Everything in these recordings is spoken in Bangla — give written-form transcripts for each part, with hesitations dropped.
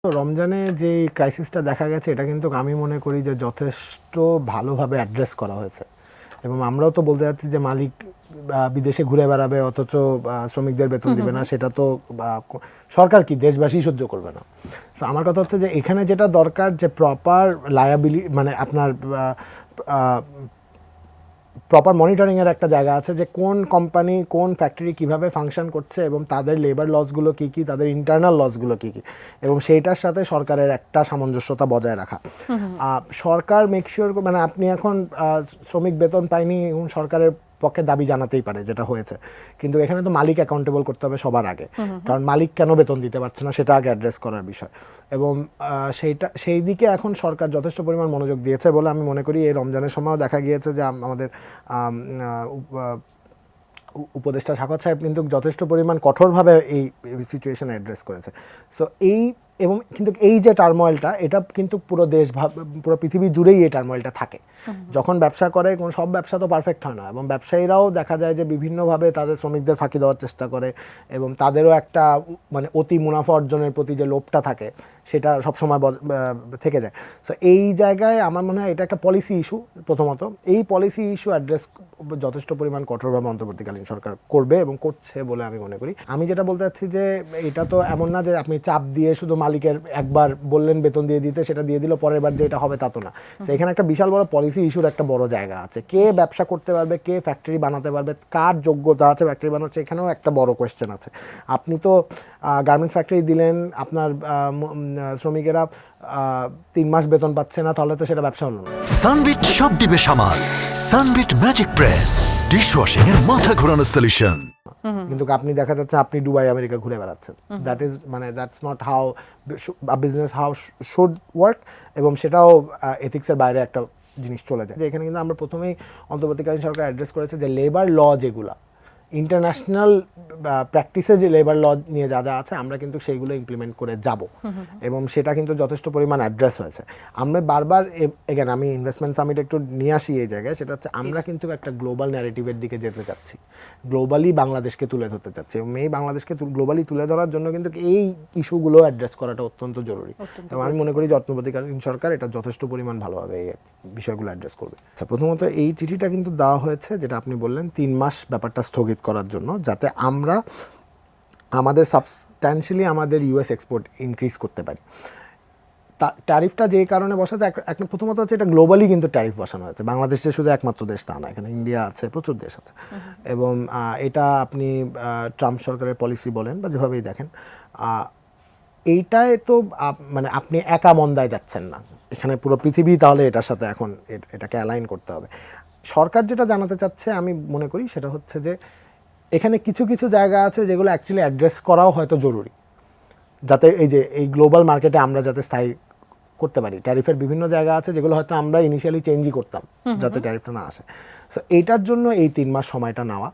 রমজানে যে ক্রাইসিসটা দেখা গেছে এটা কিন্তু আমি মনে করি যে যথেষ্ট ভালোভাবে অ্যাড্রেস করা হয়েছে এবং আমরাও তো বলতে যাচ্ছি যে মালিক বিদেশে ঘুরে বেড়াবে অথচ শ্রমিকদের বেতন দিবে না, সেটা তো সরকার কি দেশবাসী সহ্য করবে না। সো আমার কথা হচ্ছে যে এখানে যেটা দরকার যে প্রপার লায়াবিলিটি, মানে আপনার প্রপার মনিটরিংয়ের একটা জায়গা আছে যে কোন কোম্পানি কোন ফ্যাক্টরি কিভাবে ফাংশন করছে এবং তাদের লেবার লসগুলো কী কী, তাদের ইন্টারনাল লসগুলো কী কী, এবং সেইটার সাথে সরকারের একটা সামঞ্জস্যতা বজায় রাখা। সরকার মেকশিওর, মানে আপনি এখন শ্রমিক বেতন পায়নি, এবং সরকারের পক্ষে দাবি জানাতেই পারে যেটা হয়েছে, কিন্তু এখানে তো মালিক অ্যাকাউন্টেবল করতে হবে সবার আগে, কারণ মালিক কেন বেতন দিতে পারছে না সেটা আগে অ্যাড্রেস করার বিষয়। এবং সেই দিকে এখন সরকার যথেষ্ট পরিমাণ মনোযোগ দিয়েছে বলে আমি মনে করি। এই রমজানের সময়ও দেখা গিয়েছে যে আমাদের উপদেষ্টা সাখাওয়াত সাহেব কিন্তু যথেষ্ট পরিমাণ কঠোরভাবে এই সিচুয়েশন অ্যাড্রেস করেছে। সো এবং কিন্তু এই যে টার্ময়েলটা, এটা কিন্তু পুরো পুরো পৃথিবী জুড়েই এই টার্ময়েলটা থাকে যখন ব্যবসা করে। সব ব্যবসা তো পারফেক্ট হয় না, এবং ব্যবসায়ীরাও দেখা যায় যে বিভিন্নভাবে তাদের শ্রমিকদের ফাঁকি দেওয়ার চেষ্টা করে, এবং তাদেরও একটা মানে অতি মুনাফা অর্জনের প্রতি যে লোভটা থাকে সেটা সবসময় থেকে যায়। সো এই জায়গায় আমার মনে হয় এটা একটা পলিসি ইস্যু। প্রথমত এই পলিসি ইস্যু অ্যাড্রেস যথেষ্ট পরিমাণ কঠোরভাবে অন্তর্বর্তীকালীন সরকার করবে এবং করছে বলে আমি মনে করি। আমি যেটা বলতে চাচ্ছি যে এটা তো এমন না যে আপনি চাপ দিয়ে শুধু মালিকের একবার বললেন বেতন দিয়ে দিতে, সেটা দিয়ে দিল, পরের বার যে এটা হবে তা তো না। সেখানে একটা বিশাল বড় পলিসি ইস্যুর একটা বড় জায়গা আছে। কে ব্যবসা করতে পারবে, কে ফ্যাক্টরি বানাতে পারবে, কার যোগ্যতা আছে ফ্যাক্টরি বানাচ্ছে, এখানেও একটা বড় কোয়েশ্চেন আছে। আপনি তো গার্মেন্টস ফ্যাক্টরি দিলেন, আপনার শ্রমিকেরা 3 মাস বেতন পাচ্ছে না, তাহলে তো সেটা ব্যবসা হলো না। সানবিট সব দিবে সামাল। সানবিট ম্যাজিক প্রেস ডিশওয়াশিং এর মাথা ঘোরানো সলিউশন। কিন্তু আপনি দেখা যাচ্ছে আপনি দুবাই আমেরিকা ঘুরে বেড়াচ্ছেন। That's not how business how should work, এবং সেটাও এথিক্সের বাইরে একটা জিনিস চলে যায়। যে এখানে কিন্তু আমরা প্রথমেই অন্তর্বর্তীকালীন সরকার অ্যাড্রেস করেছে যে লেবার ল যেগুলা ইন্টারন্যাশনাল প্র্যাকটিসে যে লেবার ল নিয়ে যা যা আছে আমরা কিন্তু সেইগুলো ইমপ্লিমেন্ট করে যাব, এবং সেটা কিন্তু যথেষ্ট পরিমাণ অ্যাড্রেস হয়েছে। আমরা বারবার এগেন আমি ইনভেস্টমেন্ট সামিট একটু নিয়ে আসি এই জায়গায়, সেটা হচ্ছে আমরা কিন্তু একটা গ্লোবাল ন্যারেটিভের দিকে যেতে চাচ্ছি, গ্লোবালি বাংলাদেশকে তুলে ধরতে চাচ্ছি, এবং এই বাংলাদেশকে গ্লোবালি তুলে ধরার জন্য কিন্তু এই ইস্যুগুলো অ্যাড্রেস করাটা অত্যন্ত জরুরি, এবং আমি মনে করি অন্তর্বর্তীকালীন সরকার এটা যথেষ্ট পরিমাণ ভালোভাবে এই বিষয়গুলো অ্যাড্রেস করবে। আচ্ছা, প্রথমত এই চিঠিটা কিন্তু দেওয়া হয়েছে যেটা আপনি বললেন 3 মাস ব্যাপারটা স্থগিত করার জন্য, যাতে আমরা আমাদের সাবস্ট্যান্সিয়ালি আমাদের ইউএস এক্সপোর্ট ইনক্রিজ করতে পারি। ট্যারিফটা যে কারণে বসা যায়, একটা প্রথমত হচ্ছে এটা গ্লোবালি কিন্তু ট্যারিফ বসানো হয়েছে, বাংলাদেশে শুধু একমাত্র দেশ তা না, এখানে ইন্ডিয়া আছে, প্রচুর দেশ আছে, এবং এটা আপনি ট্রাম্প সরকারের পলিসি বলেন বা যেভাবেই দেখেন, এইটায় তো মানে আপনি একা মন্দায় যাচ্ছেন না, এখানে পুরো পৃথিবী তাহলে এটার সাথে এখন এটাকে অ্যালাইন করতে হবে। সরকার যেটা জানাতে চাচ্ছে আমি মনে করি সেটা হচ্ছে যে এখানে কিছু কিছু জায়গা আছে যেগুলো অ্যাকচুয়ালি অ্যাড্রেস করাও হয়তো জরুরি, যাতে এই গ্লোবাল মার্কেটে আমরা যাতে স্থায়ী করতে পারি। ট্যারিফের বিভিন্ন জায়গা আছে যেগুলো হয়তো আমরা ইনিশিয়ালি চেঞ্জই করতাম যাতে ট্যারিফটা না আসে। সো এইটার জন্য এই 3 মাস সময়টা নেওয়া,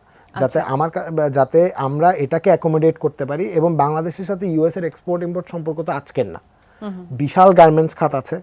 যাতে আমরা এটাকে অ্যাকোমোডেট করতে পারি। এবং বাংলাদেশের সাথে ইউএস এর এক্সপোর্ট ইম্পোর্ট সম্পর্ক তো আজকের না, বিশাল গার্মেন্টস খাত আছে